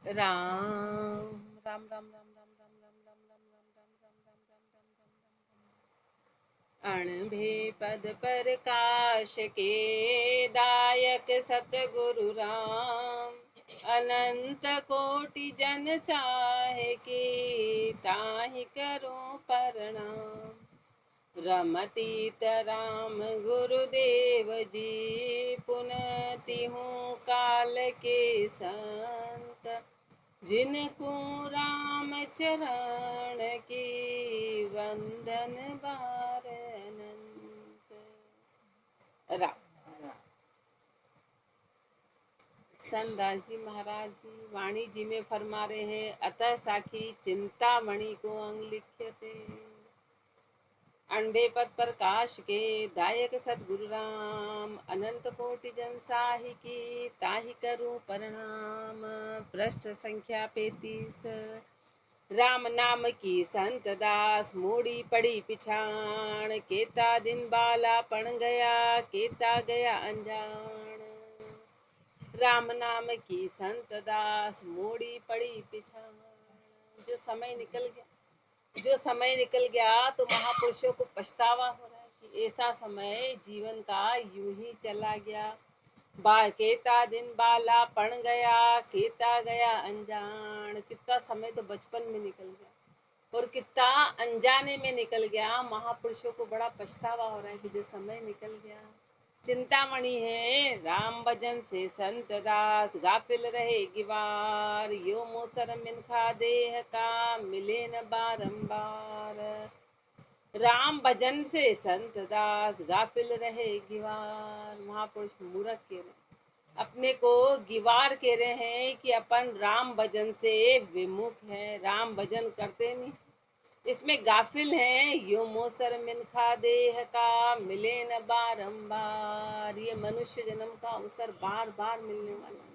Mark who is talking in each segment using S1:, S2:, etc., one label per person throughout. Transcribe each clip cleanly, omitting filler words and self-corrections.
S1: राम राम राम राम राम राम राम राम राम राम राम राम राम अणभे पद प्रकाश के दायक सतगुरु राम अनंत कोटि जन साहे के ताहि करो प्रणाम। रमतीत राम गुरुदेव जी पुनति हूँ काल के संत जिनको राम चरण की वंदन बार अनंत। राम संतदास जी महाराज जी वाणी जी में फरमा रहे हैं, अतः साखी चिंतामणि को अंग लिख्यते। अण्डे पद प्रकाश के दायक सतगुरु राम अनंत कोटि जन साहि की ताहि करूं प्रणाम। पृष्ठ संख्या 35। राम नाम की संत दास मोड़ी पड़ी पिछाण केता दिन बाला पण गया केता गया अनजान। राम नाम की संत दास मोड़ी पड़ी पिछाण। जो समय निकल गया तो महापुरुषों को पछतावा हो रहा है कि ऐसा समय जीवन का यूं ही चला गया। केता दिन बाला पण गया केता गया अनजान। कितना समय तो बचपन में निकल गया और कितना अनजाने में निकल गया। महापुरुषों को बड़ा पछतावा हो रहा है कि जो समय निकल गया। चिंतामणि है राम भजन से संत दास गाफिल रहे गिवार यो मोसर मिनखा देह का मिले न बारंबार। राम भजन से संत दास गाफिल रहे गिवार। महापुरुष मूर्ख कह रहे अपने को गिवार कह रहे हैं कि अपन राम भजन से विमुख है, राम भजन करते नहीं, इसमें गाफिल हैं। यो मोसर मिनखा देह का मिले न बारंबार। ये मनुष्य जन्म का अवसर बार बार मिलने वाला है,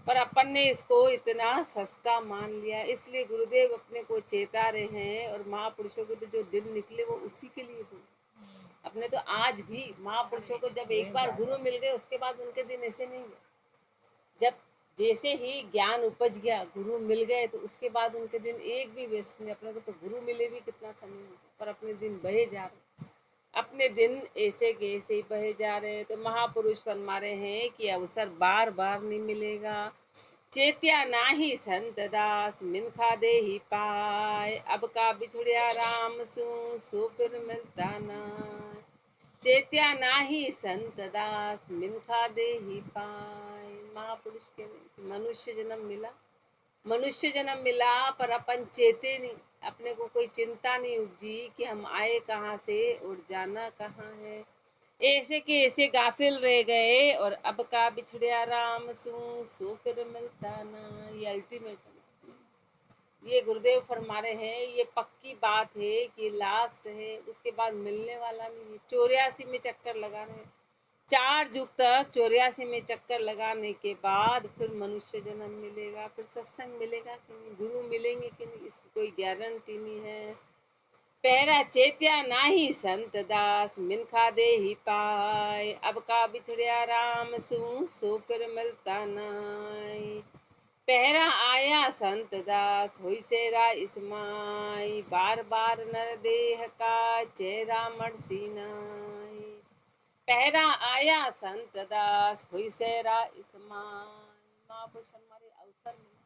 S1: पर अपन ने इसको इतना सस्ता मान लिया। इसलिए गुरुदेव अपने को चेता रहे हैं और महापुरुषों के जो दिन निकले वो उसी के लिए हुए। अपने तो आज भी महापुरुषों को जब एक बार गुरु मिल गए उसके बाद उनके दिन ऐसे नहीं गए। जब जैसे ही ज्ञान उपज गया गुरु मिल गए तो उसके बाद उनके दिन एक भी वेस्ट नहीं। अपने को तो गुरु मिले भी कितना समय हो गया पर अपने दिन बहे जा रहे, अपने दिन ऐसे के ऐसे ही बहे जा रहे हैं। तो महापुरुष फरमा रहे हैं कि अवसर बार बार नहीं मिलेगा। चेत्या नाही संत दास मिनखा दे ही पाए अब का बिछड़िया राम सो फिर मिलता ना। चेत्या नाही संत दास मिनखा दे ही पाए। महापुरुष के मनुष्य जन्म मिला पर अपन चेते नहीं। अपने को कोई चिंता नहीं उपजी कि हम आए कहाँ से और जाना कहाँ है। ऐसे के ऐसे गाफिल रह गए और अब का बिछड़िया राम सो फिर मिलता ना। ये अल्टीमेट है। ये गुरुदेव फरमा रहे हैं, ये पक्की बात है कि लास्ट है, उसके बाद मिलने वाला नहीं है। 84 में चक्कर लगा रहे हैं, 4 युग तक 84 में चक्कर लगाने के बाद फिर मनुष्य जन्म मिलेगा, फिर सत्संग मिलेगा कि नहीं, गुरु मिलेंगे कि नहीं, इसकी कोई गारंटी नहीं है। पहरा चेत्या नाही संत दास मिनखा दे ही पाए अब का बिछड़िया राम सो फिर मिलता नाई। पहरा आया संत दास हुई सेरा इसमाई बार बार नर देह का चेहरा मरसी नाई। पहरा आया संत दास हुई सेरा इसमाई। महापुरुष हमारे अवसर मिला,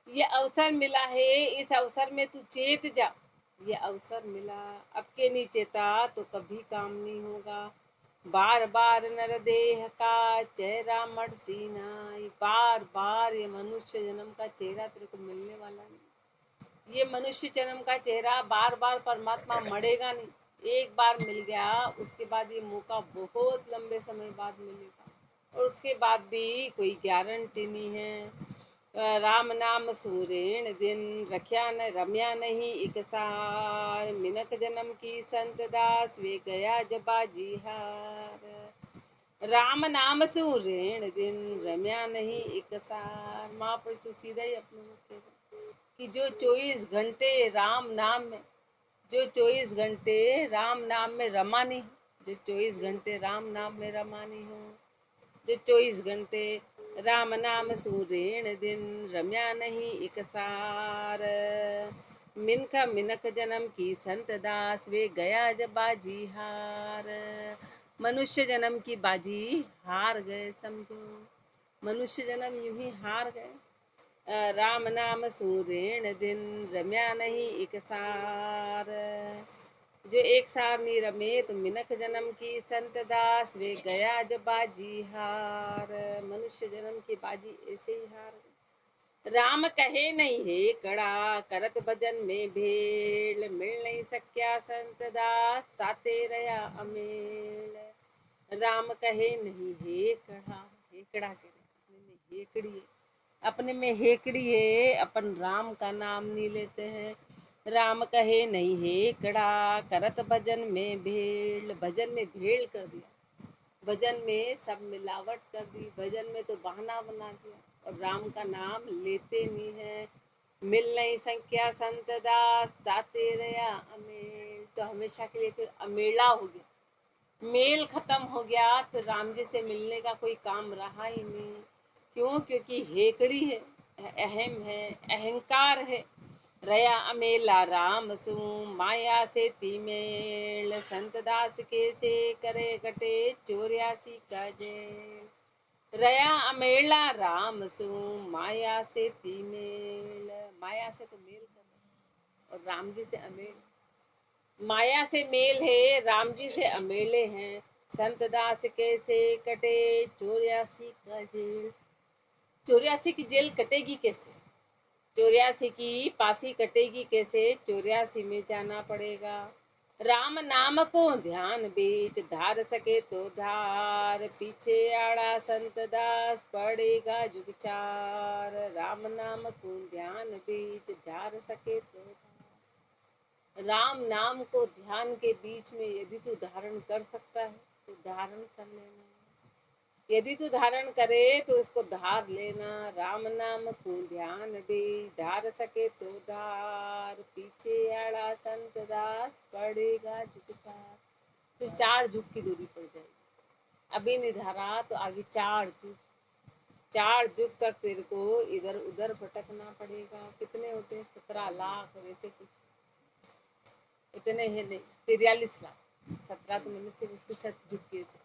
S1: ये अवसर मिला है, इस अवसर में तू चेत जा। ये अवसर मिला, अब के नहीं चेता तो कभी काम नहीं होगा। बार बार नर देह का चेहरा मरसी नाई। बार बार ये मनुष्य जन्म का चेहरा तेरे को मिलने वाला नहीं। ये मनुष्य जन्म का चेहरा बार बार परमात्मा मरेगा नहीं। एक बार मिल गया उसके बाद ये मौका बहुत लंबे समय बाद मिलेगा और उसके बाद भी कोई गारंटी नहीं है। राम नाम सुरेण दिन रख्या न रम्या नहीं एक सार मिनक जन्म की संत दास वे गया जबा जी हार। राम नाम सुरेण दिन रम्या नहीं एक सार। महापुरुष तो सीधा ही अपने मुख कि जो 24 घंटे राम नाम में, जो 24 घंटे राम नाम में रमा नहीं, जो 24 घंटे राम नाम में रमा नहीं हो, जो 24 घंटे राम नाम सूरेण दिन रम्या नहीं एक सार। मिनका मिनक जन्म की संत दास वे गया जब बाजी हार। मनुष्य जन्म की बाजी हार गए समझो, मनुष्य जन्म यूं ही हार गए। राम नाम सूरेण दिन रम्या नहीं एक सार। जो एक सार नहीं रमे तो मिनक जन्म की संत दास वे गया जब बाजी हार। मनुष्य जन्म की बाजी ऐसे ही हार गए। राम कहे नहीं है कड़ा करत भजन में भेड़। मिल नहीं सक्या संत दास ताते रया अमेल। राम कहे नहीं है कड़ा, हेकड़ा करे अपने में हेकड़ी है, अपने में हेकड़ी है, अपन राम का नाम नहीं लेते हैं। राम कहे नहीं है कड़ा करत भजन में भेड़। भजन में भेड़ कर दिया, भजन में सब मिलावट कर दी, भजन में तो बहाना बना दिया और राम का नाम लेते नहीं है। मिल नहीं संख्या संत दास ताते रया अमेल। तो हमेशा के लिए फिर अमेला हो गया, मेल खत्म हो गया, फिर राम जी से मिलने का कोई काम रहा ही नहीं। क्यों? क्योंकि हेकड़ी है, अहम है, अहंकार है। रया अमेला राम सु माया से तीमेल। संत दास के से करे कटे 84 का जेल। रया अमेला राम सु माया से तीमेल। माया से तो मेल कर और राम जी से अमेल, माया से मेल है, राम जी से अमेले हैं। संत दास कैसे कटे 84 का जेल। 84 की जेल कटेगी कैसे? 84 की पासी कटेगी कैसे? 84 में जाना पड़ेगा। राम नाम को ध्यान बीच धार सके तो धार। पीछे आड़ा संत दास पड़ेगा जुग चार। राम नाम को ध्यान बीच धार सके तो धार। राम नाम को ध्यान के बीच में यदि तू धारण कर सकता है तो धारण कर लेना, यदि तू धारण करे तो उसको धार लेना। राम नाम को ध्यान दे धार सके तो धार। पीछे आड़ा संत दास पड़ेगा जुग चार। फिर 4 जुग की दूरी पड़ जाएगी। अभी नहीं धारा तो आगे 4 जुग, 4 जुग तक तेरे को इधर उधर भटकना पड़ेगा। कितने होते हैं? 17 लाख वैसे कुछ, इतने हैं नहीं, 43 लाख। 17 तो मैंने सिर्फ उसके साथ जुग किए थे।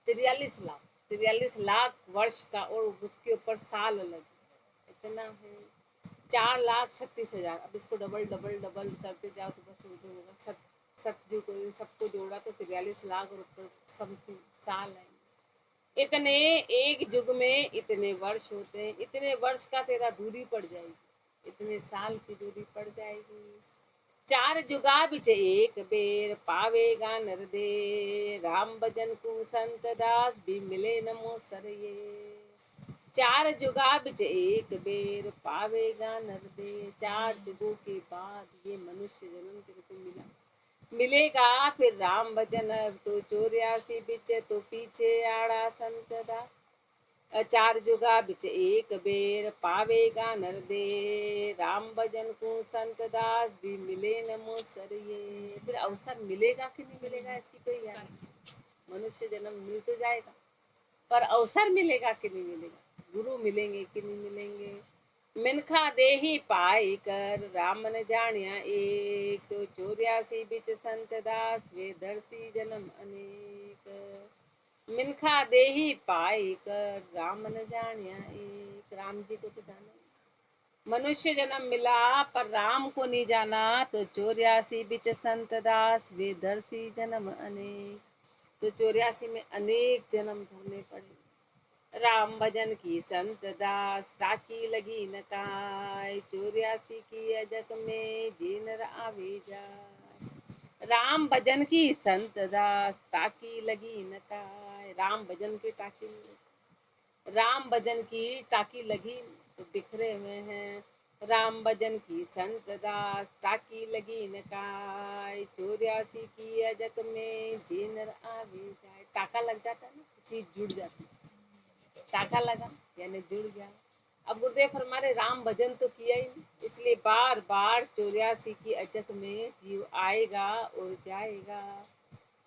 S1: 43 लाख, 43 लाख वर्ष का और उसके ऊपर साल अलग, इतना है। 4,36,000। अब इसको डबल डबल डबल करते जाओ तो बस वो जो होगा सतयुग इन सबको जोड़ा तो 43 लाख और ऊपर समथिंग साल आएंगे। इतने एक युग में इतने वर्ष होते हैं, इतने वर्ष का तेरा दूरी पड़ जाएगी, इतने साल की दूरी पड़ जाएगी। 4 जुगा बिच एक बेर पावेगा नर दे। राम भजन को संत दास भी मिले नमो सर ये। 4 जुगा बिच एक बेर पावेगा नर दे। 4 जुगों के बाद ये मनुष्य जन्म तेरे को मिलेगा। फिर राम भजन तो 84 बिच तो पीछे आड़ा संत दास। 4 जुगा बिच एक बेर पावेगा नर दे। राम भजन को संत दास भी मिले नमो सर ये। फिर अवसर मिलेगा कि नहीं मिलेगा इसकी कोई गारंटी। मनुष्य जन्म मिल तो जाएगा पर अवसर मिलेगा कि नहीं मिलेगा, गुरु मिलेंगे कि नहीं मिलेंगे। मिनखा दे ही पाई कर राम न जानिया एक। तो 84 बिच संत दास वे दर्शी जन्म अनेक। मिनखा दे ही पाई कर राम न जानिया एक। राम जी को तो जाना, मनुष्य जन्म मिला पर राम को नहीं जाना। तो 84 बिच संत दास वे दर्शी जन्म अनेक। तो 84 में अनेक जन्म धरने पड़े। राम भजन की संत दास ताकी लगी न काय। 84 की अजक में जीनर आवे जाए। राम भजन की संत दास ताकी लगी न काय। राम भजन की टाकी, राम भजन की टाकी लगी तो बिखरे हुए हैं। राम भजन की संत दास ताकी लगी न काय। 84 की अजक में जीनर आवे जाए। टाका लग जाता है ना, चीज जुड़ जाती, टाका लगा यानी जुड़ गया। अब गुरुदेव फरमारे राम भजन तो किया ही नहीं, इसलिए बार बार 84 की अजक में जीव आएगा और जाएगा।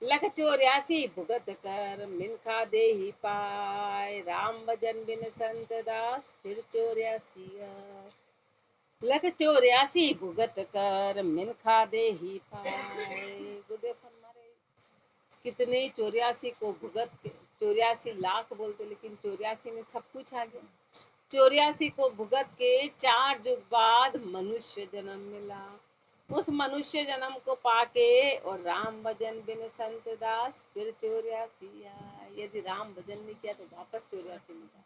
S1: लख 84 भुगत कर मिनखा देहि पाए, राम भजन बिन संत दास फिर 84 आए। लख 84 भुगत कर मिनखा देहि पाए। गुरुदेव फरमा रहे कितने 84 को भुगत के, 84 लाख बोलते लेकिन 84 में सब कुछ आ गया। 84 को भुगत के 4 युग बाद मनुष्य जन्म मिला। उस मनुष्य जन्म को पाके और राम भजन बिन संत दास फिर 84 आए। यदि राम भजन नहीं किया तो वापस 84 मिला।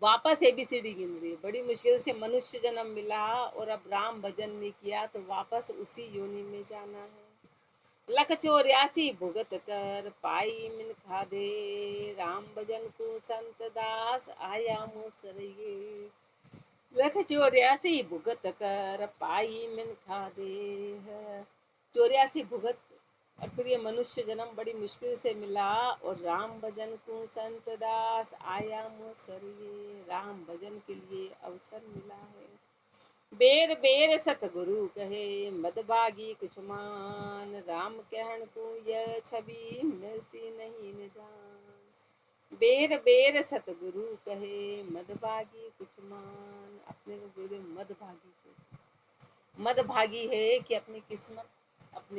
S1: वापस ABCD गिन रही है, बड़ी मुश्किल से मनुष्य जन्म मिला और अब राम भजन नहीं किया तो वापस उसी योनि में जाना है। लख 84 भुगत कर पाई मिन खाधे, राम भजन को संत दास आया मोसरिये। लख 84 भुगत कर पाई मिन खाधे, 84 भुगत और फिर ये मनुष्य जन्म बड़ी मुश्किल से मिला और राम भजन को संत दास आया मोसरिये। राम भजन के लिए अवसर मिला है। बेर बेर सतगुरु कहे मदभागी कुछ मान, राम कहन को यह छवि मिलसी नहीं निदान। बेर बेर सतगुरु कहे मदभागी कुछ मान, अपने को गुरुदेव मदभागी कहते। मदभागी है कि अपनी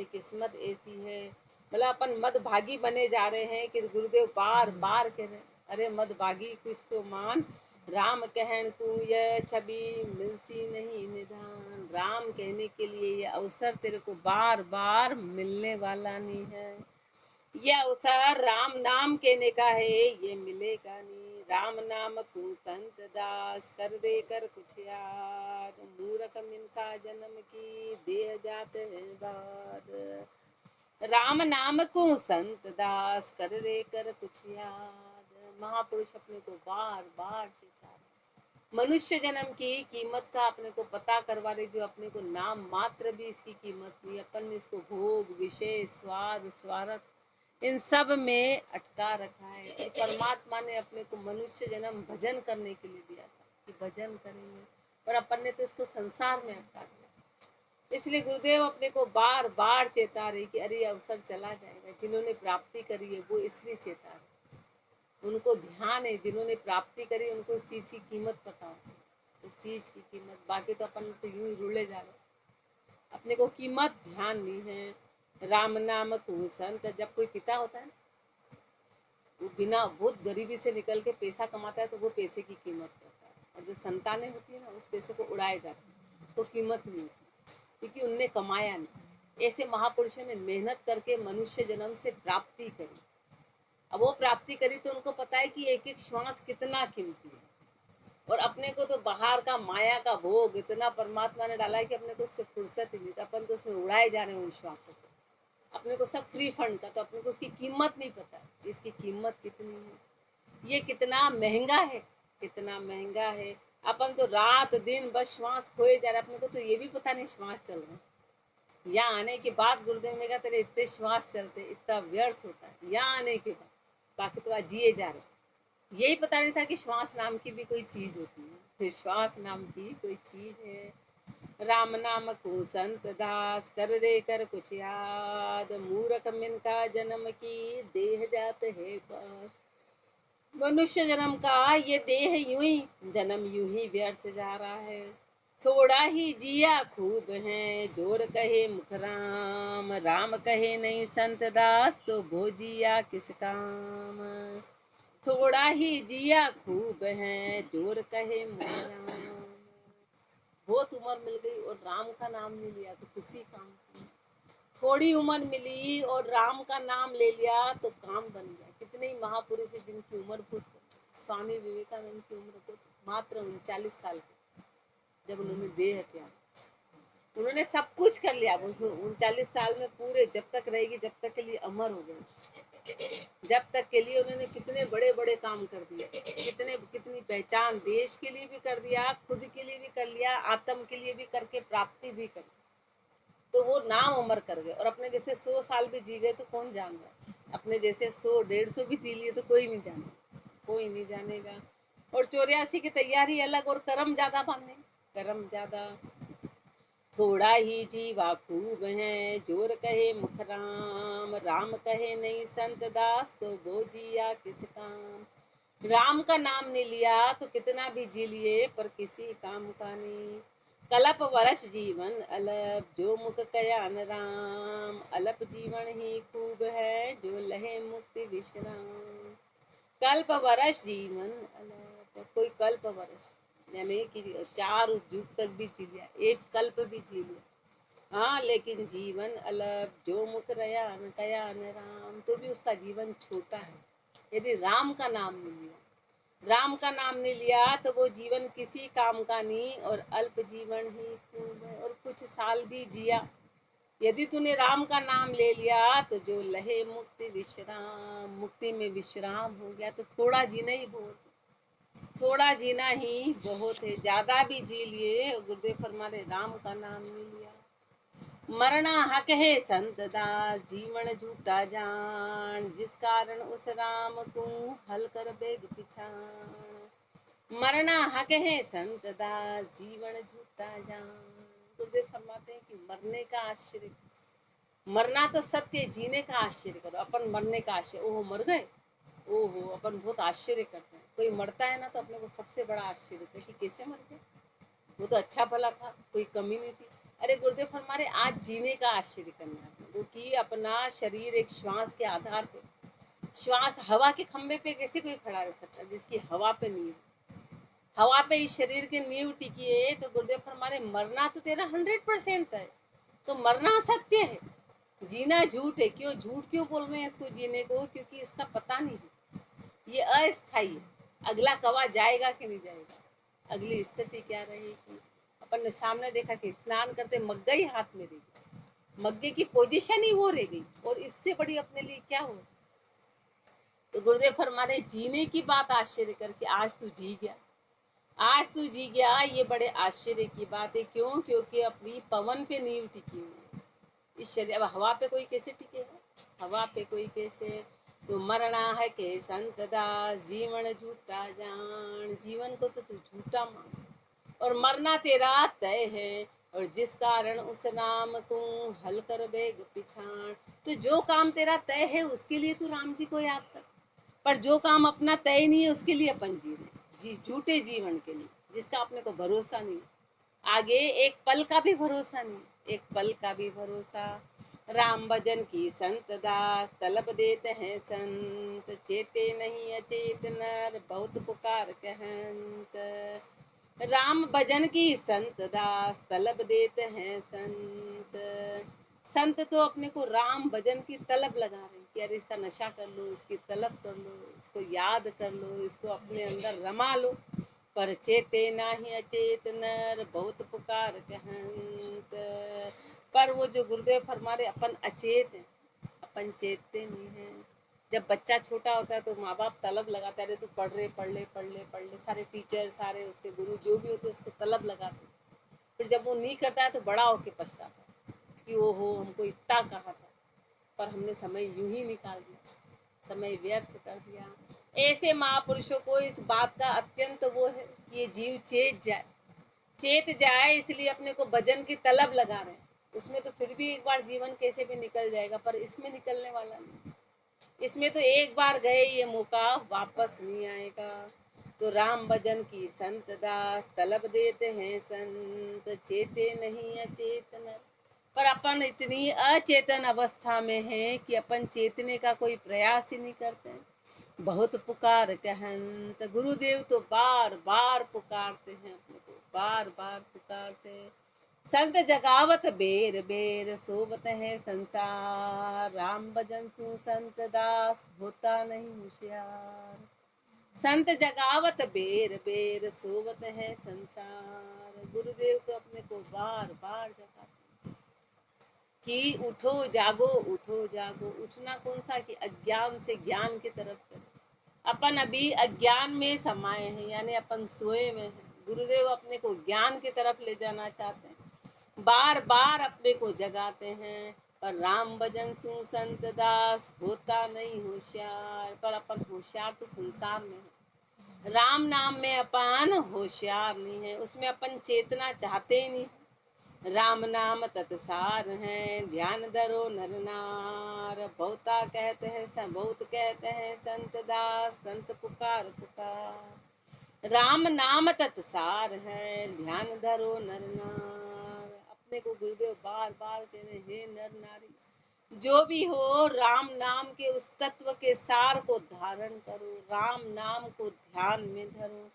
S1: किस्मत ऐसी है, मतलब अपन मदभागी बने जा रहे हैं कि गुरुदेव बार बार कह रहे अरे मदभागी कुछ तो मान, राम कहन को यह छवि मिलसी नहीं निदान। राम कहने के लिए ये अवसर तेरे को बार बार मिलने वाला नहीं है। यह अवसर राम नाम कहने का है, ये मिलेगा नहीं। राम नाम को संत दास कर दे कर कुछ याद, मूर्ख मिनका जन्म की देह जात है बाद। राम नाम को संत दास कर दे कर कुछ याद। महापुरुष अपने को बार बार चेता रहे। मनुष्य जन्म की कीमत का अपने को पता करवा रहे, जो अपने को नाम मात्र भी इसकी कीमत नहीं। अपन ने इसको भोग, विषय, स्वाद, स्वार्थ इन सब में अटका रखा है। और परमात्मा ने अपने को मनुष्य जन्म भजन करने के लिए दिया था कि भजन करेंगे, और अपन ने तो इसको संसार में अटका दिया। इसलिए गुरुदेव अपने को बार बार चेता रही कि अरे अवसर चला जाएगा। जिन्होंने प्राप्ति करी है वो इसलिए चेता रहे, उनको ध्यान है। जिन्होंने प्राप्ति करी उनको उस चीज़ की कीमत पता होती है, उस चीज़ की कीमत। बाकी तो अपन तो यूं ही रुले जा रहे, अपने को कीमत ध्यान नहीं है। राम नाम को संत, जब कोई पिता होता है वो बिना बहुत गरीबी से निकल के पैसा कमाता है तो वो पैसे की कीमत करता है, और जो संतानें होती है ना उस पैसे को उड़ाए जाते हैं, उसको कीमत नहीं होती क्योंकि उनने कमाया नहीं। ऐसे महापुरुषों ने मेहनत करके मनुष्य जन्म से प्राप्ति करी। अब वो प्राप्ति करी तो उनको पता है कि एक एक श्वास कितना कीमती है, और अपने को तो बाहर का माया का भोग इतना परमात्मा ने डाला है कि अपने को उससे फुर्सत ही नहीं, तो अपन तो उसमें उड़ाए जा रहे हैं उन श्वासों को। अपने को सब फ्री फंड का, तो अपने को उसकी कीमत नहीं पता, इसकी कीमत कितनी है, ये कितना महंगा है, कितना महंगा है। अपन तो रात दिन बस श्वास खोए जा रहे, अपने को तो ये भी पता नहीं श्वास चल रहे हैं। यहाँ आने के बाद गुरुदेव ने कहा तेरे इतने श्वास चलते, इतना व्यर्थ होता है यहाँ आने के बाद, बाकी तो आज जिए जा रहे। यही पता नहीं था कि श्वास नाम की भी कोई चीज होती है, श्वास नाम की कोई चीज है। राम नाम को संत दास कर रे कर कुछ याद, मूर्ख मिनका जन्म की देह जात है पास। मनुष्य जन्म का ये देह यूं ही जन्म यूं ही व्यर्थ जा रहा है। थोड़ा ही जिया खूब है जोर कहे मुख राम, राम कहे नहीं संत दास तो भो जिया किस काम। थोड़ा ही जिया खूब है जोर कहे मुख राम। बहुत उम्र मिल गई और राम का नाम नहीं लिया तो किसी काम का। थोड़ी उम्र मिली और राम का नाम ले लिया तो काम बन गया। कितने ही महापुरुष हैं जिनकी उम्र बहुत, स्वामी विवेकानंद की उम्र बहुत मात्र 39 साल की, जब उन्होंने देह त्याग। उन्होंने सब कुछ कर लिया 39 साल में पूरे, जब तक रहेगी जब तक के लिए अमर हो गए। जब तक के लिए उन्होंने कितने बड़े बड़े काम कर दिए, कितनी पहचान देश के लिए भी कर दिया, खुद के लिए भी कर लिया, आत्म के लिए भी करके प्राप्ति भी कर। तो वो नाम उमर कर गए, और अपने जैसे 100 साल भी जी गए तो कौन जान रहा है। अपने जैसे 100-150 भी जी लिए तो कोई नहीं जाने, कोई नहीं जानेगा। और 84 की तैयारी अलग और कर्म ज्यादा बांधे, कर्म ज्यादा। थोड़ा ही जीवा खूब है, जोर कहे मुख राम, राम कहे नहीं संत दास, तो वो जिया किस काम। राम का नाम नहीं लिया तो कितना भी जी लिए, पर किसी काम का नहीं। कलप वर्ष जीवन अलप, जो मुख कयान राम, अलप जीवन ही खूब है, जो लहे मुक्ति विश्राम। कल्प वर्ष जीवन अलप, कोई कल्प वर्ष यानी कि 4 युग तक भी जी लिया, एक कल्प भी जी लिया, हाँ, लेकिन जीवन अलप, जो मुख रयान कयान राम, तो भी उसका जीवन छोटा है। यदि राम का नाम नहीं लिया, राम का नाम नहीं लिया तो वो जीवन किसी काम का नहीं, और अल्प जीवन ही खूब है, और कुछ साल भी जिया। यदि तूने राम का नाम ले लिया तो जो लहे मुक्ति विश्राम, मुक्ति में विश्राम हो गया, तो थोड़ा जीना ही बहुत, थोड़ा जीना ही बहुत है। ज्यादा भी जी लिए, गुरुदेव फरमाते राम का नाम नहीं लिया। मरना हक है संत दास, जीवन झूठा जान, जिस कारण उस राम को हल कर बेग पिछान। मरना हक है संत दास, जीवन झूठा जान। गुरुदेव फरमाते हैं कि मरने का आश्चर्य, मरना तो सत्य, जीने का आश्चर्य करो। अपन मरने का आश्चर्य, ओहो मर गए, ओहो, अपन बहुत आश्चर्य करते हैं। कोई मरता है ना तो अपने को सबसे बड़ा आश्चर्य होता है कि कैसे मर गए, वो तो अच्छा भला था, कोई कमी नहीं थी। अरे गुरुदेव फरमारे आज जीने का आश्चर्य करना है अपने को, कि अपना शरीर एक श्वास के आधार पे, श्वास हवा के खंभे पे कैसे कोई खड़ा रह सकता है जिसकी हवा पे नींव, हवा पे इस शरीर की नींव टिकी है। तो गुरुदेव फरमारे मरना तो तेरा 100% है, तो मरना सत्य है, जीना झूठ है। क्यों झूठ क्यों बोल रहे हैं इसको जीने को? क्योंकि इसका पता नहीं है, ये अस्थायी है। अगला कवा जाएगा कि नहीं जाएगा, अगली स्थिति क्या रहेगी। अपन ने सामने देखा कि स्नान करते मग्गा ही हाथ में रह गई, मग्गे की पोजीशन ही वो रह गई, और इससे बड़ी अपने लिए क्या हो। तो गुरुदेव फरमाते जीने की बात आश्चर्य करके आज तू जी गया, आज तू जी गया, ये बड़े आश्चर्य की बात है। क्यों? क्योंकि अपनी पवन पे नींव टिकी हुई इस शरीर। अब हवा पे कोई कैसे टिकेगा, हवा पे कोई कैसे। तो मरना है के संत दास, जीवन झूठा जान, जीवन को तो तू झूठा मान, और मरना तेरा तय है, और जिस कारण उस नाम को हल कर बेग पिछाण। तो जो काम तेरा तय है उसके लिए तू राम जी को याद कर, पर जो काम अपना तय नहीं है उसके लिए अपन जी रहे, जी झूठे जीवन के लिए, जिसका अपने को भरोसा नहीं, आगे एक पल का भी भरोसा नहीं, एक पल का भी भरोसा। राम भजन की संत दास, तलब देते हैं संत, चेते नहीं अचेत नर, बहुत पुकार कहंत। राम भजन की संत दास, तलब देते हैं संत। संत तो अपने को राम भजन की तलब लगा रहे हैं कि अरे इसका नशा कर लो, इसकी तलब कर लो, इसको याद कर लो, इसको अपने अंदर रमा लो। पर चेते नाही अचेत नर, बहुत पुकार कहंत। पर वो जो गुरुदेव फरमारे अपन अचेत हैं, अपन चेतते नहीं हैं। जब बच्चा छोटा होता है तो माँ बाप तलब लगाता है, तो पढ़ ले पढ़ ले पढ़ ले पढ़ ले, सारे टीचर सारे उसके गुरु जो भी होते उसको तलब लगाते। फिर जब वो नहीं करता है तो बड़ा होके पछताता है कि वो हो हमको इतना कहा था, पर हमने समय यूं ही निकाल दिया, समय व्यर्थ कर दिया। ऐसे महापुरुषों को इस बात का अत्यंत वो है कि ये जीव चेत जाए, चेत जाए, इसलिए अपने को भजन की तलब लगा रहे हैं। उसमें तो फिर भी एक बार जीवन कैसे भी निकल जाएगा, पर इसमें निकलने वाला नहीं। इसमें तो एक बार गए ये मौका वापस नहीं आएगा। तो राम भजन की संत दास, तलब देते हैं संत, चेते नहीं अचेतन। पर अपन इतनी अचेतन अवस्था में है कि अपन चेतने का कोई प्रयास ही नहीं करते। बहुत पुकार कहंत, गुरुदेव तो बार बार पुकारते हैं अपने को, बार बार पुकारते हैं। संत जगावत बेर बेर, सोवत है संसार, राम भजन सु संत दास, होता नहीं होशियार। संत जगावत बेर बेर, सोवत है संसार। गुरुदेव तो अपने को बार बार जगाते कि उठो जागो, उठो जागो। उठना कौन सा, कि अज्ञान से ज्ञान की तरफ चलो। अपन अभी अज्ञान में समाये हैं, यानी अपन सोए में हैं। गुरुदेव अपने को ज्ञान की तरफ ले जाना चाहते हैं, बार बार अपने को जगाते हैं। पर राम भजन सु संत दास, होता नहीं होशियार। पर अपन होशियार तो संसार में है, राम नाम में अपन होशियार नहीं है, उसमें अपन चेतना चाहते ही नहीं। राम नाम तत्सार है, ध्यान धरो नर नार। बहुत कहते हैं संत दास, संत पुकार पुकार। राम नाम तत्सार है, ध्यान धरो नर नार। अपने को गुरुदेव बार बार कह रहे, हे नर नारी, जो भी हो राम नाम के उस तत्व के सार को धारण करो, राम नाम को ध्यान में धरो,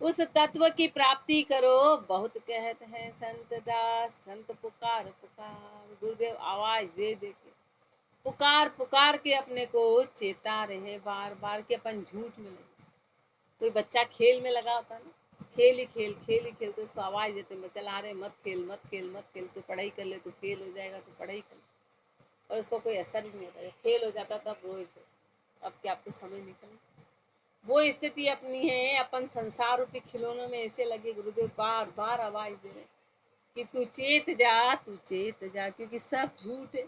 S1: उस तत्व की प्राप्ति करो। बहुत कहते हैं संत दास, संत पुकार पुकार। गुरुदेव आवाज दे दे के, पुकार पुकार के अपने को चेता रहे बार बार कि अपन झूठ में लगे। कोई बच्चा खेल में लगा होता ना, खेल ही खेल तो उसको आवाज देते हैं, चला रहे मत खेल मत खेल मत खेल, तो पढ़ाई कर ले, तो फेल हो जाएगा, तो पढ़ाई कर ले। और उसको कोई असर ही नहीं होता, फेल हो जाता तब रोए थे, अब क्या आपको समय निकले। वो स्थिति अपनी है। अपन संसार रूपी खिलौनों में ऐसे लगे, गुरुदेव बार बार आवाज दे रहे कि तू चेत जा, तू चेत जा, क्योंकि सब झूठ है।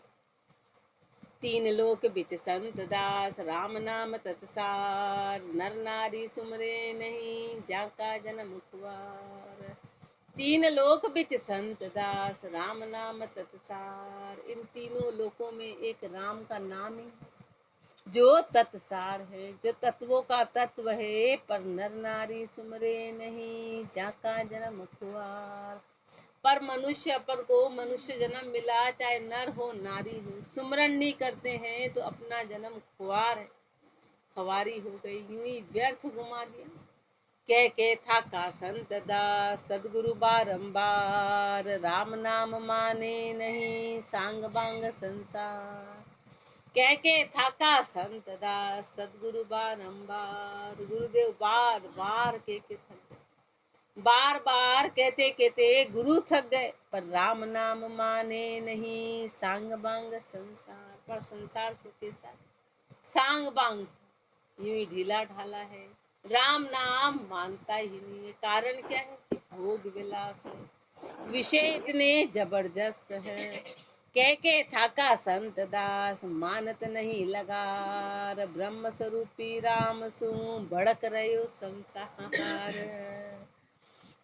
S1: तीन लोक बिच संत दास, राम नाम तत्सार। नर नारी सुमरे नहीं, जाका जन्म खुआर। तीन लोक बिच संत दास, राम नाम तत्सार। इन तीनों लोकों में एक राम का नाम ही जो तत्सार है, जो तत्वों का तत्व है। पर नर नारी सुमरे नहीं, जाका जन्म खुआर। पर मनुष्य, अपन को मनुष्य जन्म मिला, चाहे नर हो नारी हो, सुमरन नहीं करते हैं तो अपना जन्म खुआर है, खवारी हो गई, यूं ही व्यर्थ घुमा दिया। कह था का संत दास, सदगुरु बारंबार। राम नाम माने नहीं, सांग बांग संसार। कह थाका संत दास, सदगुरु बारंबार। गुरुदेव बार बार के थक गए, बार बार कहते कहते गुरु थक गए, पर राम नाम माने नहीं, सांग बांग संसार। पर संसार से कैसा सांग बांग, यूं ही ढीला ढाला है, राम नाम मानता ही नहीं है। कारण क्या है कि भोग विलास है, विषय इतने जबरदस्त है। कह थाका संत दास, मानत नहीं लगार। ब्रह्म स्वरूपी राम सु भड़क रहे संसार।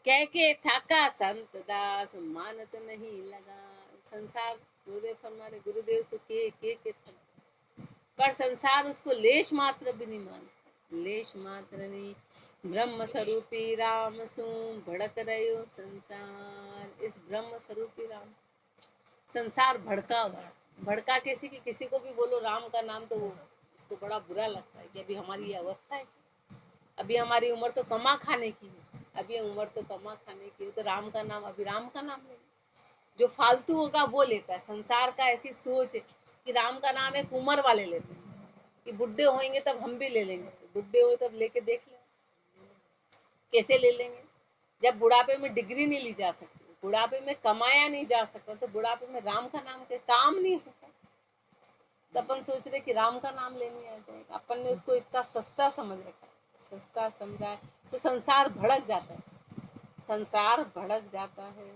S1: कह थाका संत दास, मानत नहीं लगा। संसार, गुरुदेव फरमारे, गुरुदेव तो के थक, पर संसार उसको लेश मात्र भी नहीं मानता, लेश मात्र नहीं। ब्रह्म स्वरूपी राम सु भड़क रहे संसार। इस ब्रह्म स्वरूपी राम, संसार भड़का हुआ है। भड़का कैसे कि किसी को भी बोलो राम का नाम तो उसको बड़ा बुरा लगता है कि अभी हमारी ये अवस्था है, अभी हमारी उम्र तो कमा खाने की है, अभी उम्र तो कमा खाने की है, तो राम का नाम, अभी राम का नाम ले, जो फालतू होगा वो लेता है। संसार का ऐसी सोच है कि राम का नाम एक उम्र वाले लेते हैं कि बुढ़े होंगे तब हम भी ले लेंगे, बुढ़े हो तब लेके देख लें कैसे ले लेंगे। जब बुढ़ापे में डिग्री नहीं ली जा सकती, बुढ़ापे में कमाया नहीं जा सकता, तो बुढ़ापे में राम का नाम के काम नहीं होता। तो अपन सोच रहे कि राम का नाम लेने आ जाएगा, अपन ने उसको इतना सस्ता समझ रखा है, सस्ता समझा है, तो संसार भड़क जाता है, संसार भड़क जाता है।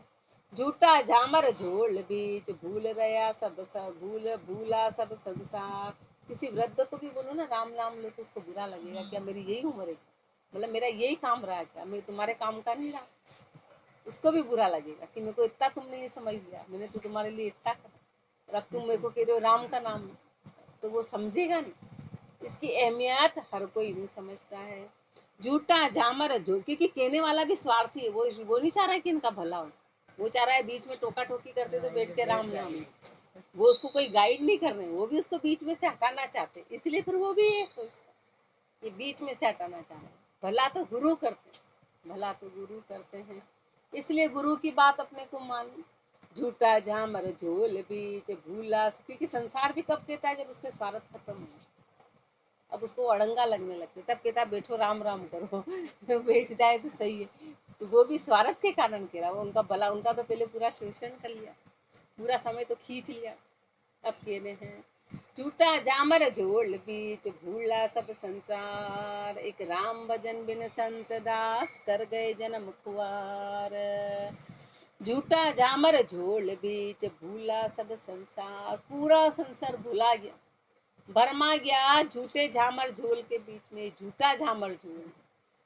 S1: झूठा झामर झोल बीच, भूल रहा सब भूला सब संसार। किसी वृद्ध को भी बोलो ना राम नाम लो तो उसको बुरा लगेगा, क्या मेरी यही उम्र है, मतलब मेरा यही काम रहा, क्या मैं तुम्हारे काम का नहीं रहा। उसको भी बुरा लगेगा कि मेरे को इतना तुमने ये समझ लिया, मैंने तो तुम्हारे लिए इतना करा, और अब तुम मेरे को कह रहे हो राम का नाम, तो वो समझेगा नहीं। इसकी अहमियत हर कोई नहीं समझता है। झूठा झामर जो, क्योंकि कहने वाला भी स्वार्थी है, वो नहीं चाह रहा है कि इनका भला हो, वो चाह रहा है बीच में टोका टोकी करते तो बैठ के राम नाम, वो उसको कोई गाइड नहीं कर रहे हैं, वो भी उसको बीच में से हटाना चाहते, इसलिए फिर वो भी ये सोचता है, ये बीच में से हटाना चाह रहे हैं। भला तो गुरु करते हैं, भला तो गुरु करते हैं, इसलिए गुरु की बात अपने को मानी। झूठा झामर झोल बीच भूला, क्योंकि संसार भी कब कहता है जब उसके स्वार्थ खत्म हो, अब उसको अड़ंगा लगने लगते, तब कहता बैठो राम राम करो बैठ जाए तो सही है। तो वो भी स्वार्थ के कारण कह रहा, वो उनका भला, उनका तो पहले पूरा शोषण कर लिया, पूरा समय तो खींच लिया, अब कहने हैं झूठा झामर झोल बीच भूला सब संसार। एक राम भजन बिन संत दास, कर गए जन्म खुआर। झूठा झामर झोल बीच भूला सब संसार, पूरा संसार भुला गया, भरमा गया झूठे झामर झोल के बीच में। झूठा झामर झोल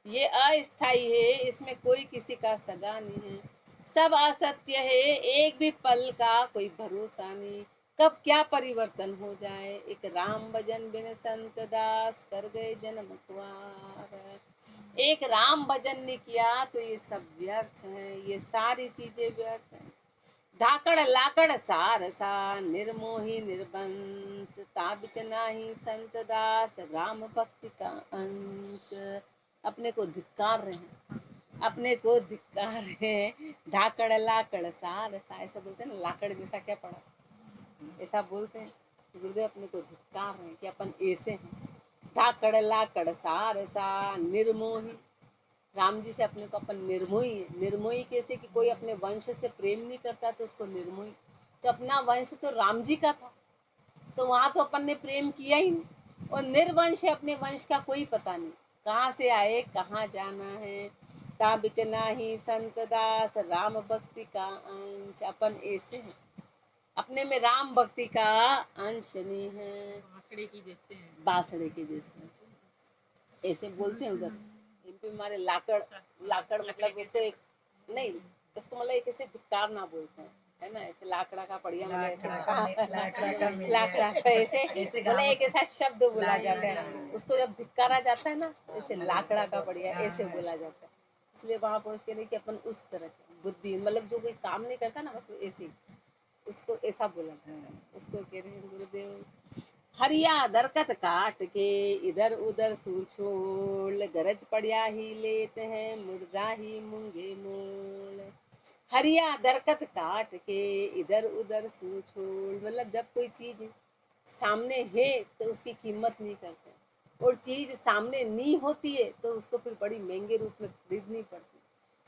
S1: ये अस्थाई है, इसमें कोई किसी का सगा नहीं है। सब असत्य है, एक भी पल का कोई भरोसा नहीं, कब क्या परिवर्तन हो जाए। एक राम भजन बिन संत दास, कर गए जन्म कुआर। एक राम भजन नहीं किया तो ये सब व्यर्थ है, ये सारी चीजें व्यर्थ है। धाकड़ लाकड़ सारसा, निर्मोही निर्बंस, ताबिच नाही संत दास, राम भक्ति का अंश। अपने को धिक्कार रहे हैं, अपने को धिक्कार रहे हैं। धाकड़ लाकड़ सारसा, ऐसा बोलते हैं ना, लाकड़ जैसा क्या पड़ा, ऐसा बोलते हैं। गुरुदेव अपने को धिक्कार रहे हैं कि अपन ऐसे हैं। धाकड़ लाकड़ सारसा, निर्मोही, राम जी से अपने को अपन निर्मोही है। निर्मोही कैसे कि कोई अपने वंश से प्रेम नहीं करता तो उसको निर्मोही। तो अपना वंश तो राम जी का था, तो वहां तो अपन ने प्रेम किया ही नहीं। और निर्वंश है, अपने वंश का कोई पता नहीं, कहाँ से आए कहाँ जाना है। ता बिचना ही संत दास, राम भक्ति का अंश। अपन ऐसे हैं, अपने में राम भक्ति का अंश नहीं है।
S2: बांसुरी की जैसे
S1: बांसुरी के जैसे ऐसे बोलते हैं उधर एमपी हमारे। लाकड़, लाकड़ मतलब उसको एक नहीं, इसको मतलब एक ऐसे धिक्कार ना बोलते हैं, है ना, ऐसे लाकड़ा का बढ़िया मतलब ऐसे लाकड़ा का ऐसे मतलब एक ऐसा शब्द बोला जाता है, उसको जब धिक्कारा जाता है ना, ऐसे लाकड़ा का बढ़िया ऐसे बोला जाता है। इसलिए वहां पर उसके लिए कि अपन उस तरह की बुद्धि, मतलब जो कोई काम नहीं करता ना, बस ऐसे उसको ऐसा बोला जाता है। उसको कह रहे हैं गुरुदेव, हरिया दरकत काट के इधर उधर सूछोल, गरज पड़िया ही लेते हैं मुर्दा ही मूंगे मोल। हरिया दरकत काट के इधर उधर सूछोल, मतलब जब कोई चीज सामने है तो उसकी कीमत नहीं करते, और चीज सामने नहीं होती है तो उसको फिर बड़ी महंगे रूप में खरीदनी पड़ती।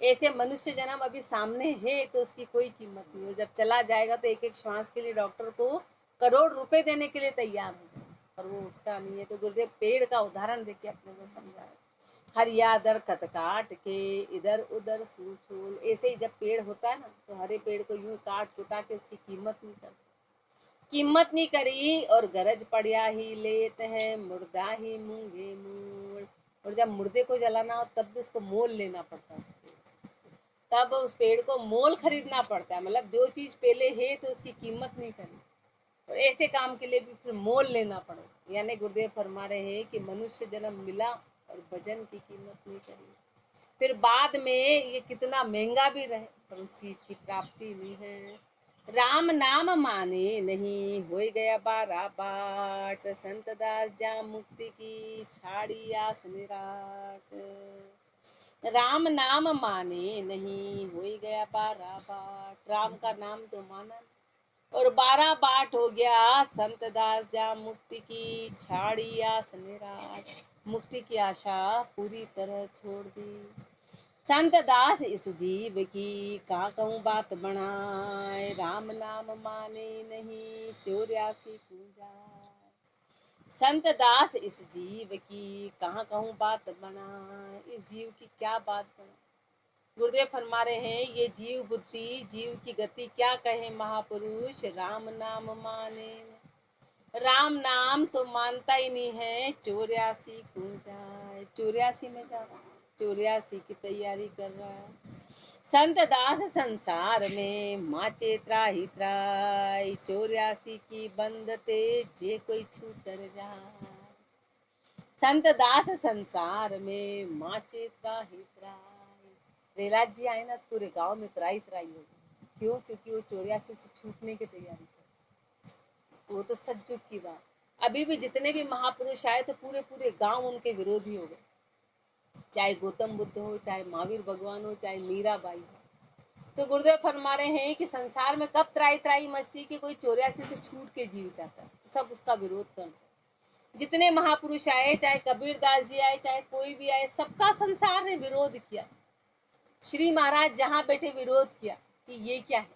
S1: ऐसे मनुष्य जन्म अभी सामने है तो उसकी कोई कीमत नहीं है, जब चला जाएगा तो एक एक श्वास के लिए डॉक्टर को करोड़ रुपए देने के लिए तैयार हो जाए, पर वो उसका नहीं है। तो गुरुदेव पेड़ का उदाहरण देके अपने को समझाए, हरिया दरखत काट के इधर उधर सूछोल। ऐसे ही जब पेड़ होता है ना, तो हरे पेड़ को यूं काट कुटा के उसकी कीमत नहीं करी, और गरज पड़िया ही लेते हैं मुर्दा ही मूंगे मूल। और जब मुर्दे को जलाना हो तब भी उसको मोल लेना पड़ता है, उस पेड़, तब उस पेड़ को मोल खरीदना पड़ता है। मतलब जो चीज पहले है तो उसकी कीमत नहीं करी, और ऐसे काम के लिए भी फिर मोल लेना पड़े। यानी गुरुदेव फरमा रहे हैं कि मनुष्य जन्म मिला और भजन की कीमत नहीं करी, फिर बाद में ये कितना महंगा भी रहे पर उस चीज की प्राप्ति नहीं है। राम नाम माने नहीं, हो गया बारा बाट, संत दास जा मुक्ति की छाड़ी आस निराट। राम नाम माने नहीं, हो गया बारा बाट, राम का नाम तो माना और 12 बाट हो गया। संत दास जा मुक्ति की छाड़ी आस निराट, मुक्ति की आशा पूरी तरह छोड़ दी। संत दास इस जीव की कहाँ कहूँ बात बनाए, राम नाम माने नहीं 84 पूजाए। संत दास इस जीव की कहाँ कहूँ बात बनाए, इस जीव की क्या बात बनाए। गुरुदेव फरमा रहे हैं, ये जीव बुद्धि जीव की गति क्या कहे महापुरुष, राम नाम माने। राम नाम तो मानता ही नहीं है, 84 क्यों जाए। 84 में जा रहा है, 84 की तैयारी कर रहा है। संत दास संसार में माचे त्राही त्राई, 84 की बंदते जे कोई छूटर जाए। संत दास संसार में माचे त्राही त्राई। रेलाज जी आए ना, पूरे गांव में त्राही त्राही हो गई। क्यों? क्योंकि वो 84 से छूटने की तैयारी कर, वो तो सच की बात। अभी भी जितने भी महापुरुष आए तो पूरे पूरे गांव उनके विरोधी हो गए, चाहे गौतम बुद्ध हो, चाहे महावीर भगवान हो, चाहे मीराबाई हो। तो गुरुदेव फरमा रहे हैं कि संसार में कब त्राई त्राई मस्ती की कोई 84 से छूट के जीव जाता है, तो सब उसका विरोध करते हैं। जितने महापुरुष आए, चाहे कबीर दास जी आए, चाहे कोई भी आए, सबका संसार ने विरोध किया। श्री महाराज जहाँ बैठे विरोध किया कि ये क्या है।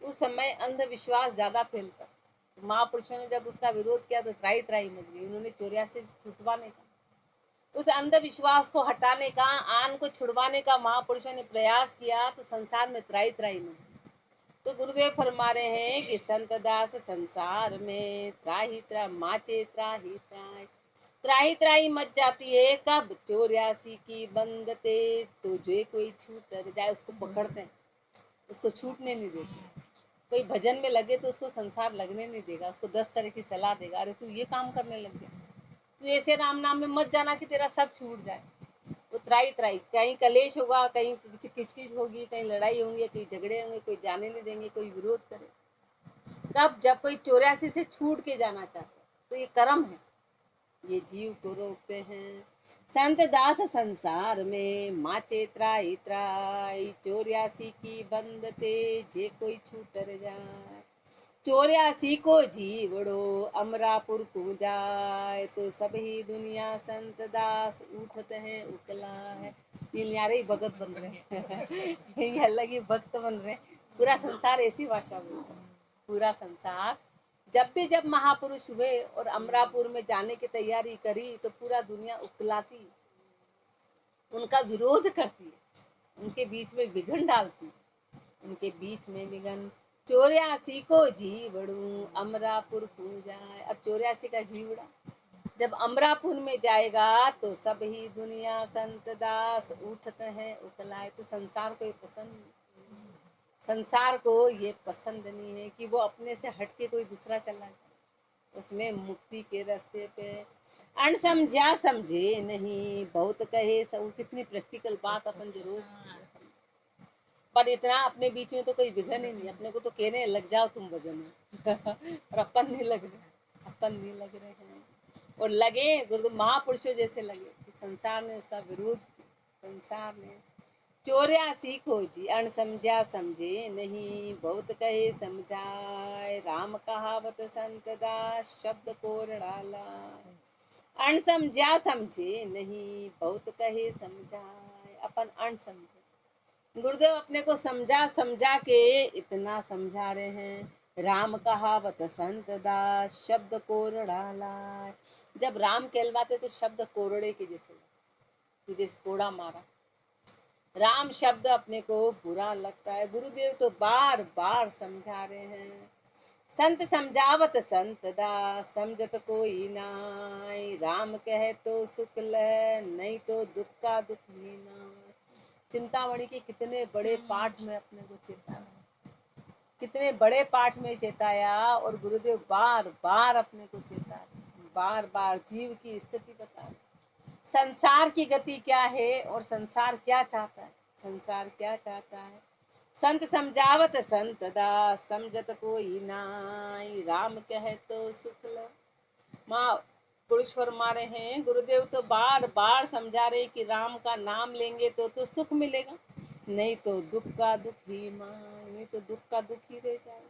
S1: उस समय अंधविश्वास ज्यादा फैलता, महापुरुषों ने जब उसका विरोध किया तो त्राई त्राई मच गई। उन्होंने 84 से छुटवाने का, उस अंधविश्वास को हटाने का, आन को छुड़वाने का महापुरुषों ने प्रयास किया, तो संसार में त्राई त्राई मच गई। तो गुरुदेव फरमा रहे हैं कि संत दास संसार में त्राही त्रा माचे त्राही त्राही, त्राही त्राही मच जाती है कब, 84 की बंदते तो जो कोई छूट जाए उसको पकड़ते हैं। उसको छूटने नहीं देते। कोई भजन में लगे तो उसको संसार लगने नहीं देगा, उसको 10 तरह की सलाह देगा, अरे तू ये काम करने लग गया, तू ऐसे राम नाम में मत जाना कि तेरा सब छूट जाए। वो त्राई त्राई, कहीं कलेश होगा, कहीं किचकिच होगी, कहीं लड़ाई होंगी, कहीं झगड़े होंगे, कोई जाने नहीं देंगे, कोई विरोध करे। तब जब कोई 84 से छूट के जाना चाहता है तो ये कर्म है, ये जीव को रोकते हैं। संत दास संसार में माचे त्राई त्राई, 84 की बंदते जे कोई छूटर जाए। 84 को जीवड़ो अमरापुर को जाए, तो सब ही दुनिया संत दास उठते हैं उकला है। ये न्यारे ही भगत बन रहे हैं ये अलग ही भक्त बन रहे हैं। पूरा संसार ऐसी भाषा बोलता है, पूरा संसार। जब महापुरुष हुए और अमरापुर में जाने की तैयारी करी तो पूरा दुनिया उकलाती, उनका विरोध करती है, उनके बीच में विघन डालती, उनके बीच में विघन। 84 को जीवड़ू अमरापुर को जाए। अब 84 का जीवड़ा जब अमरापुर में जाएगा तो सब ही दुनिया संत दास उठते हैं उकलाए। तो संसार को ये पसंद, संसार को ये पसंद नहीं है कि वो अपने से हट के कोई दूसरा चला जाए, उसमें मुक्ति के रास्ते पे। अन समझा समझे नहीं बहुत कहे सब, कितनी प्रैक्टिकल बात अपन जो रोज, पर इतना अपने बीच में तो कोई विजन ही नहीं। अपने को तो कह रहे हैं लग जाओ तुम भजन में और अपन नहीं लग रहे, अपन नहीं लग रहे हैं। और लगे गुरु महापुरुषों जैसे लगे कि संसार ने उसका विरोध किया, संसार ने। 84 को जी अन समझा समझे नहीं बहुत कहे समझाए, राम कहावत संत दास शब्द को डाला। अन समझा समझे नहीं बहुत कहे समझाए, अपन अन समझे। गुरुदेव अपने को समझा समझा के इतना समझा रहे हैं। राम कहावत संत दास शब्द कोर डाला। जब राम कहलवाते तो शब्द कोरड़े के जैसे, जैसे कोड़ा मारा। राम शब्द अपने को बुरा लगता है। गुरुदेव तो बार बार समझा रहे हैं। संत समझावत संत दास समझत कोई नाई, राम कहे तो सुख लह नहीं तो दुख का दुख ही ना। चिंतामणि के कितने बड़े पाठ में अपने को चेताया, कितने बड़े पाठ में चेताया। और गुरुदेव बार बार अपने को चेता रहे, बार बार जीव की स्थिति बता रहे, संसार की गति क्या है और संसार क्या चाहता है, संसार क्या चाहता है। संत समझावत संत दास समझत कोई नाई, राम कहे तो सुख लो। माँ पुरुष फरमा रहे हैं, गुरुदेव तो बार बार समझा रहे कि राम का नाम लेंगे तो सुख मिलेगा, नहीं तो दुख का दुख ही माँ, नहीं तो दुख का दुख ही रह जाएगा।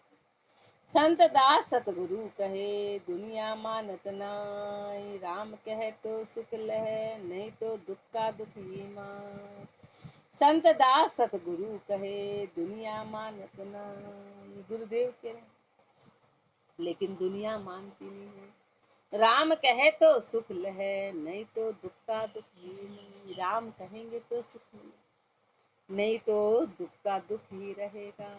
S1: संत दास सतगुरु कहे दुनिया मानत नाई, राम कहे तो सुख लहे नहीं तो दुख का दुख ही माँ। संत दास सतगुरु कहे दुनिया मानत नाई, गुरुदेव के लेकिन दुनिया मानती नहीं है। राम कहे तो सुख लहे नहीं तो दुख का दुख ही नहीं, राम कहेंगे तो सुख मिले नहीं तो दुख का दुख ही रहेगा।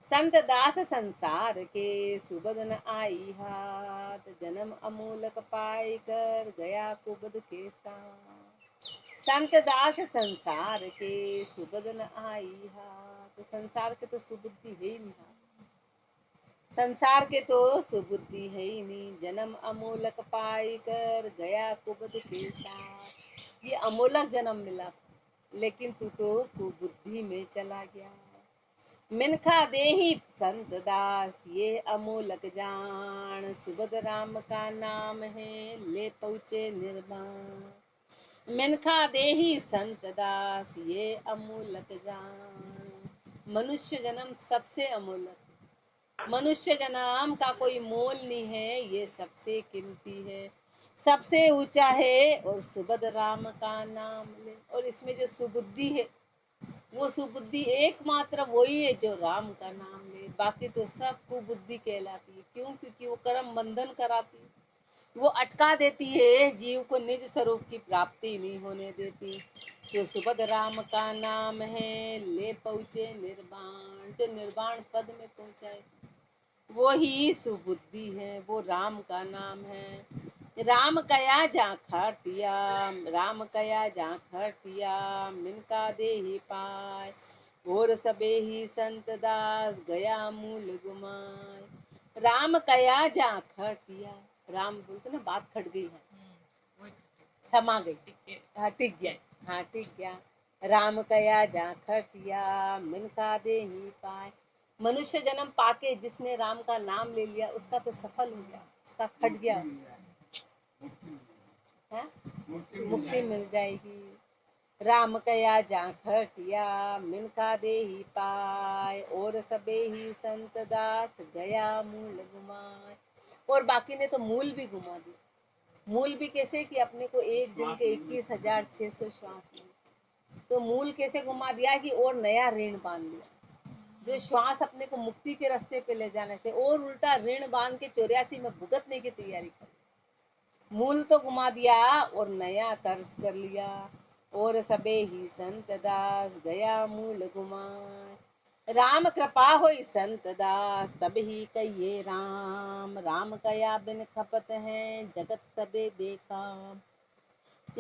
S1: संत दास संसार के सुबद न आई हाथ, जन्म अमूलक पाई कर गया कुबद के साथ। संत दास संसार के सुबद न आई हाथ, संसार के तो सुबुद्धि है ही नहीं, संसार के तो सुबुद्धि है ही नहीं। जन्म अमूलक पाई कर गया कुबद के साथ, ये अमूलक जन्म मिला था लेकिन तू तो कुबुद्धि में चला गया। मिनखा देही संत दास ये अमूलक जान, सुबद राम का नाम है ले पहुँचे निर्वाण। मिनखा देही संत दास ये अमूलक जान, मनुष्य जन्म सबसे अमूलक, मनुष्य जन्म का कोई मोल नहीं है, ये सबसे कीमती है, सबसे ऊंचा है। और सुबद राम का नाम ले, और इसमें जो सुबुद्धि है वो सुबुद्धि एकमात्र वही है जो राम का नाम ले, बाकी तो सब कुबुद्धि कहलाती है। क्यों? क्योंकि वो कर्म बंधन कराती है, वो अटका देती है, जीव को निज स्वरूप की प्राप्ति नहीं होने देती। जो सुबद राम का नाम है ले पहुँचे निर्वाण, जो निर्वाण पद में पहुँचाए वो ही सुबुद्धि है, वो राम का नाम है। राम कया जा खटिया, राम कया जा खटिया, मिनका दे ही पाए, और सबे ही संत दास गया मूल गुमाए। राम कया जा खटिया, राम बोलते ना बात खट गई है, समा गई, हाँ टिक गया, हाँ टिक गया। राम कया जा खटिया मिनका दे ही पाए। मनुष्य जन्म पाके जिसने राम का नाम ले लिया उसका तो सफल हो गया, उसका खट गया, है मुक्ति मिल जाएगी। राम कया जा खटिया मिनका दे ही पाए, और सबे ही संत दास गया मूल गुमाए। और बाकी ने तो मूल भी घुमा दिया। मूल भी कैसे कि अपने को एक दिन के 21,600 श्वास मिले, तो मूल कैसे घुमा दिया कि और नया ऋण बांध लिया। जो श्वास अपने को मुक्ति के रास्ते पे ले जाने थे और उल्टा ऋण बांध के 84 में भुगतने की तैयारी कर। मूल तो घुमा दिया और नया कर्ज कर लिया। और सबे ही संत दास गया मूल गुमाए। राम कृपा होई संत दास तब ही कहिए राम, राम कया बिन खपत है जगत सबे बेकाम।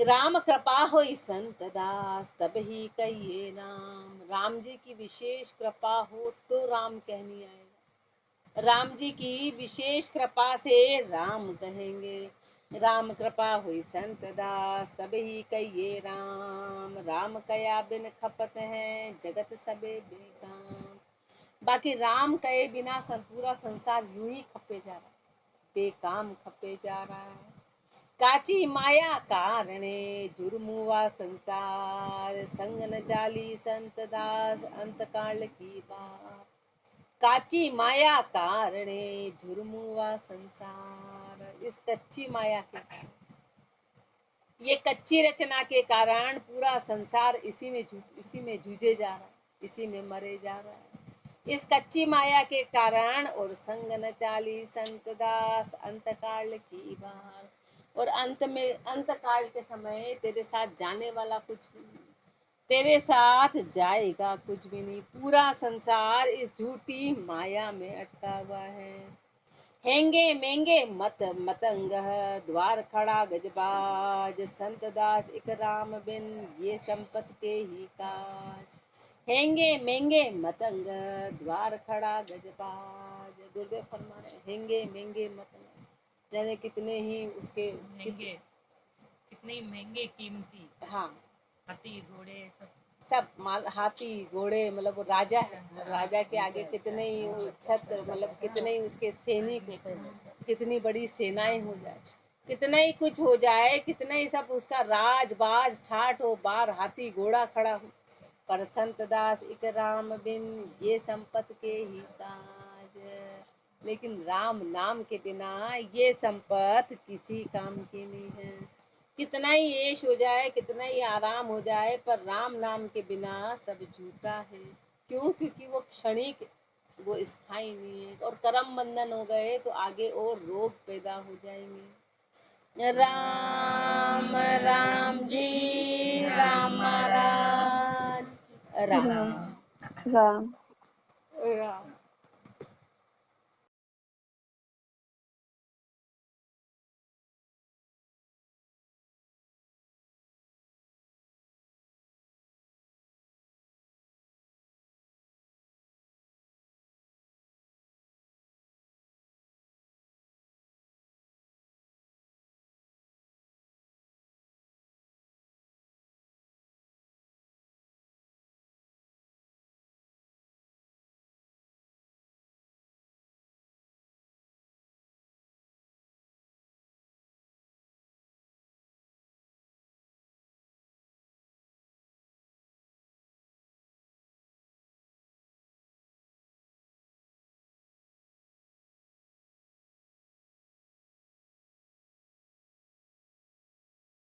S1: राम कृपा होई संत दास तब ही कहिए राम, राम जी की विशेष कृपा हो तो राम कहनी आएगा। राम जी की विशेष कृपा से राम कहेंगे। राम कृपा हुई संत दास तब ही कहिए राम, राम कया बिन खपत है जगत सबे बेकाम। बाकी राम कहे बिना पूरा संसार यूं ही खपे जा रहा, बेकाम खपे जा रहा है। काची माया कारणे जुर्मुआ संसार, संग न चाली संत दास अंत काल की बात। काची माया कारणे झुरमुआ संसार, इस कच्ची माया के कारण, ये कच्ची रचना के कारण पूरा संसार इसी में जूझे जा रहा है, इसी में मरे जा रहा है। इस कच्ची माया के कारण और संग न चाली संत दास अंत काल की बात। और अंत काल के समय तेरे साथ जाने वाला कुछ भी नहीं, तेरे साथ जाएगा कुछ भी नहीं। पूरा संसार इस झूठी माया में अटका हुआ है। हेंगे मेंगे मत मतंग द्वार खड़ा गजबाज, संत दास एक राम बिन ये संपत के ही काज। हेंगे मेंगे मतंग द्वार खड़ा गजबाज, गुरुदेव फरमा रहे हेंगे मेंगे मतंग, जाने कितने ही उसके महंगे,
S2: कितने महंगे कीमती,
S1: हाँ
S2: हाथी घोड़े
S1: सब माल, हाथी घोड़े, मतलब वो राजा है, राजा के आगे कितने ही छत, मतलब कितने ही उसके सैनिक, कितनी बड़ी सेनाएं हो जाए, कितना ही कुछ हो जाए, कितना ही सब उसका राज बाज ठाट हो, बार हाथी घोड़ा खड़ा हो, पर संत दास एक राम बिन ये संपत के ही काज। लेकिन राम नाम के बिना ये संपत किसी काम की नहीं है। कितना ही ऐश हो जाए, कितना ही आराम हो जाए, पर राम नाम के बिना सब झूठा है। क्यों? क्योंकि वो क्षणिक, वो स्थायी नहीं है। और कर्म बंधन हो गए तो आगे और रोग पैदा हो जाएंगे। राम राम जी राम महाराज राम
S3: राम।
S1: राम।